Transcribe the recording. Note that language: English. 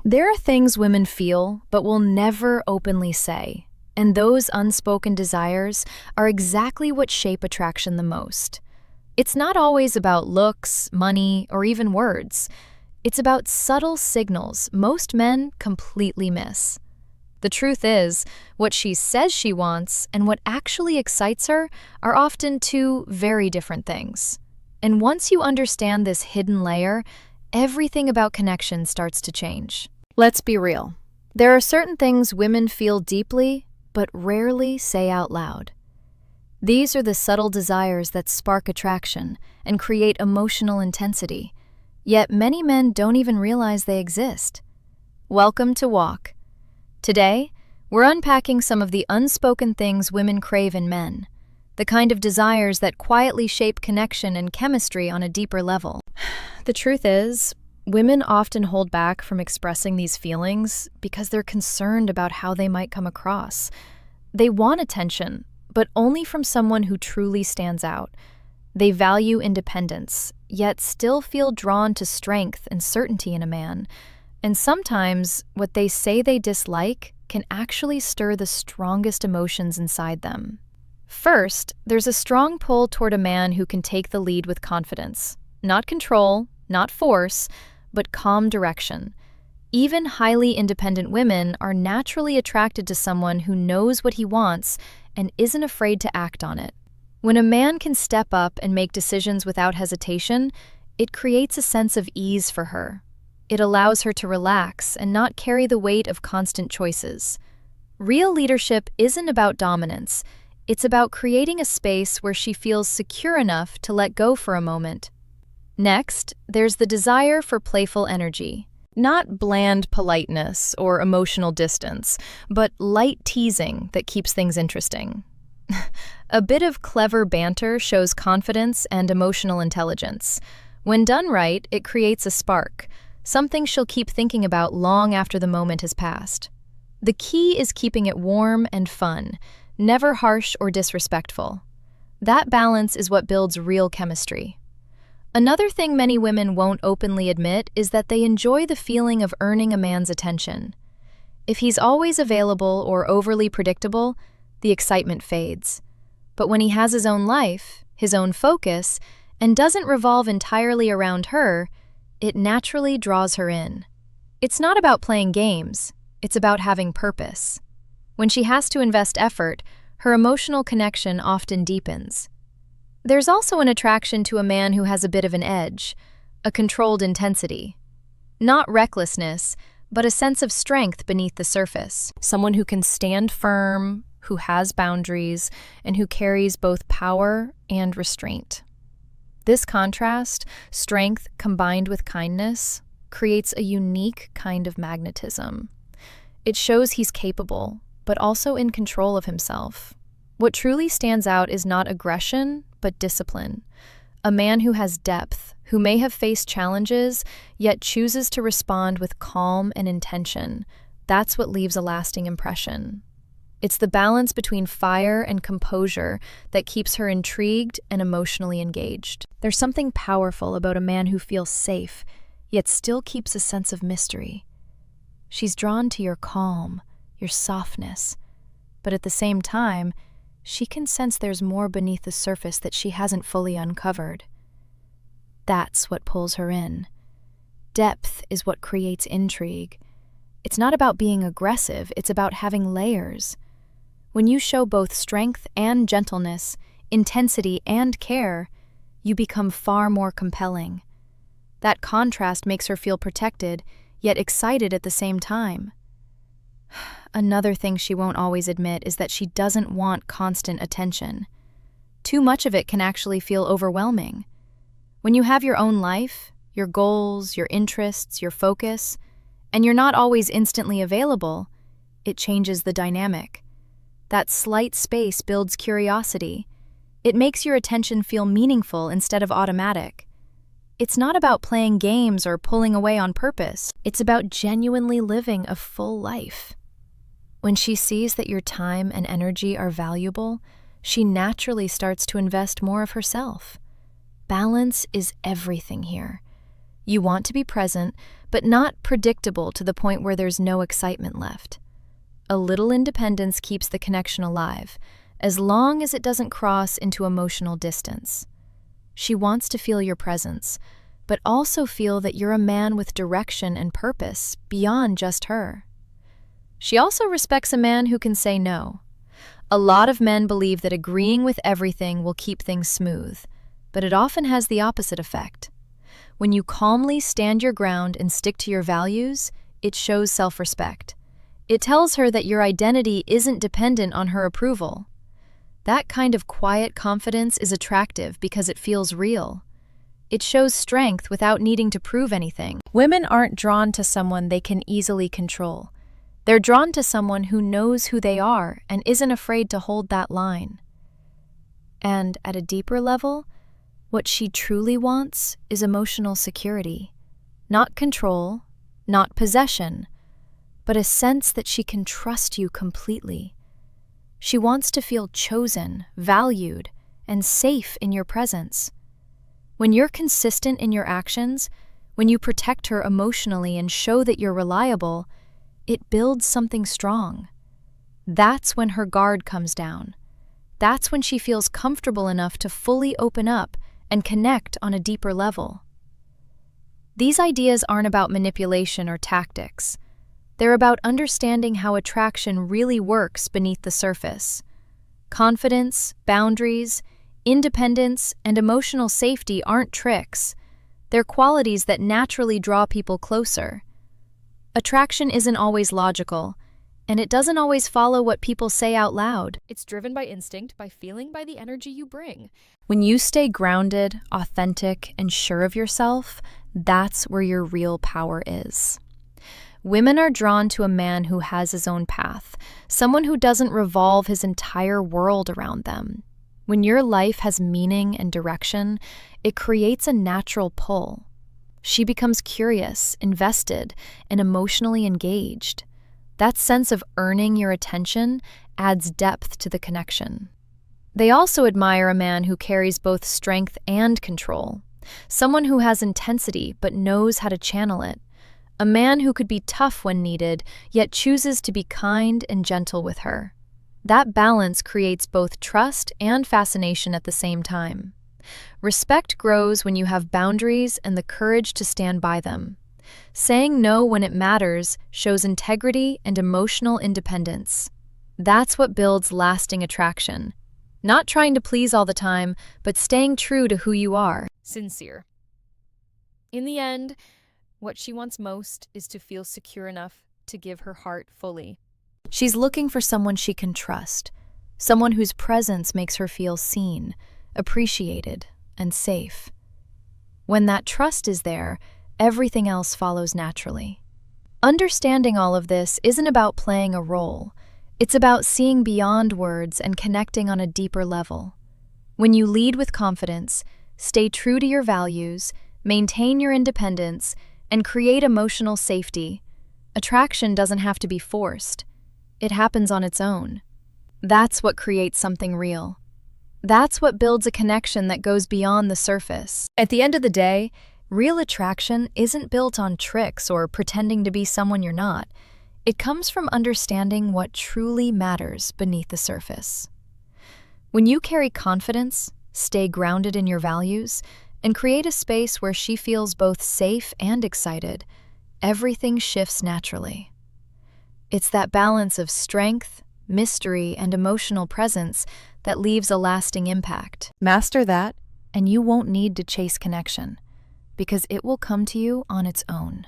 There are things women feel but will never openly say, and those unspoken desires are exactly what shape attraction the most. It's not always about looks, money, or even words. It's about subtle signals most men completely miss. The truth is, what she says she wants and what actually excites her are often two very different things. And once you understand this hidden layer, everything about connection starts to change. Let's be real. There are certain things women feel deeply, but rarely say out loud. These are the subtle desires that spark attraction and create emotional intensity, yet many men don't even realize they exist. Welcome to Walk. Today, we're unpacking some of the unspoken things women crave in men, the kind of desires that quietly shape connection and chemistry on a deeper level. The truth is, women often hold back from expressing these feelings because they're concerned about how they might come across. They want attention, but only from someone who truly stands out. They value independence, yet still feel drawn to strength and certainty in a man. And sometimes, what they say they dislike can actually stir the strongest emotions inside them. First, there's a strong pull toward a man who can take the lead with confidence. Not control, not force, but calm direction. Even highly independent women are naturally attracted to someone who knows what he wants and isn't afraid to act on it. When a man can step up and make decisions without hesitation, it creates a sense of ease for her. It allows her to relax and not carry the weight of constant choices. Real leadership isn't about dominance. It's about creating a space where she feels secure enough to let go for a moment. Next, there's the desire for playful energy. Not bland politeness or emotional distance, but light teasing that keeps things interesting. A bit of clever banter shows confidence and emotional intelligence. When done right, it creates a spark, something she'll keep thinking about long after the moment has passed. The key is keeping it warm and fun, never harsh or disrespectful. That balance is what builds real chemistry. Another thing many women won't openly admit is that they enjoy the feeling of earning a man's attention. If he's always available or overly predictable, the excitement fades. But when he has his own life, his own focus, and doesn't revolve entirely around her, it naturally draws her in. It's not about playing games, it's about having purpose. When she has to invest effort, her emotional connection often deepens. There's also an attraction to a man who has a bit of an edge, a controlled intensity. Not recklessness, but a sense of strength beneath the surface. Someone who can stand firm, who has boundaries, and who carries both power and restraint. This contrast, strength combined with kindness, creates a unique kind of magnetism. It shows he's capable, but also in control of himself. What truly stands out is not aggression, but discipline. A man who has depth, who may have faced challenges, yet chooses to respond with calm and intention. That's what leaves a lasting impression. It's the balance between fire and composure that keeps her intrigued and emotionally engaged. There's something powerful about a man who feels safe, yet still keeps a sense of mystery. She's drawn to your calm, your softness, but at the same time, she can sense there's more beneath the surface that she hasn't fully uncovered. That's what pulls her in. Depth is what creates intrigue. It's not about being aggressive, it's about having layers. When you show both strength and gentleness, intensity and care, you become far more compelling. That contrast makes her feel protected, yet excited at the same time. Another thing she won't always admit is that she doesn't want constant attention. Too much of it can actually feel overwhelming. When you have your own life, your goals, your interests, your focus, and you're not always instantly available, it changes the dynamic. That slight space builds curiosity. It makes your attention feel meaningful instead of automatic. It's not about playing games or pulling away on purpose. It's about genuinely living a full life. When she sees that your time and energy are valuable, she naturally starts to invest more of herself. Balance is everything here. You want to be present, but not predictable to the point where there's no excitement left. A little independence keeps the connection alive, as long as it doesn't cross into emotional distance. She wants to feel your presence, but also feel that you're a man with direction and purpose beyond just her. She also respects a man who can say no. A lot of men believe that agreeing with everything will keep things smooth, but it often has the opposite effect. When you calmly stand your ground and stick to your values, it shows self-respect. It tells her that your identity isn't dependent on her approval. That kind of quiet confidence is attractive because it feels real. It shows strength without needing to prove anything. Women aren't drawn to someone they can easily control. They're drawn to someone who knows who they are and isn't afraid to hold that line. And at a deeper level, what she truly wants is emotional security. Not control, not possession, but a sense that she can trust you completely. She wants to feel chosen, valued, and safe in your presence. When you're consistent in your actions, when you protect her emotionally and show that you're reliable, it builds something strong. That's when her guard comes down. That's when she feels comfortable enough to fully open up and connect on a deeper level. These ideas aren't about manipulation or tactics. They're about understanding how attraction really works beneath the surface. Confidence, boundaries, independence, and emotional safety aren't tricks. They're qualities that naturally draw people closer. Attraction isn't always logical, and it doesn't always follow what people say out loud. It's driven by instinct, by feeling, by the energy you bring. When you stay grounded, authentic, and sure of yourself, that's where your real power is. Women are drawn to a man who has his own path, someone who doesn't revolve his entire world around them. When your life has meaning and direction, it creates a natural pull. She becomes curious, invested, and emotionally engaged. That sense of earning your attention adds depth to the connection. They also admire a man who carries both strength and control, someone who has intensity but knows how to channel it, a man who could be tough when needed, yet chooses to be kind and gentle with her. That balance creates both trust and fascination at the same time. Respect grows when you have boundaries and the courage to stand by them. Saying no when it matters shows integrity and emotional independence. That's what builds lasting attraction. Not trying to please all the time, but staying true to who you are. Sincere. In the end, what she wants most is to feel secure enough to give her heart fully. She's looking for someone she can trust, someone whose presence makes her feel seen, appreciated, and safe. When that trust is there, everything else follows naturally. Understanding all of this isn't about playing a role. It's about seeing beyond words and connecting on a deeper level. When you lead with confidence, stay true to your values, maintain your independence, and create emotional safety, attraction doesn't have to be forced. It happens on its own. That's what creates something real. That's what builds a connection that goes beyond the surface. At the end of the day, real attraction isn't built on tricks or pretending to be someone you're not. It comes from understanding what truly matters beneath the surface. When you carry confidence, stay grounded in your values, and create a space where she feels both safe and excited, everything shifts naturally. It's that balance of strength, mystery, and emotional presence that leaves a lasting impact. Master that, and you won't need to chase connection, because it will come to you on its own.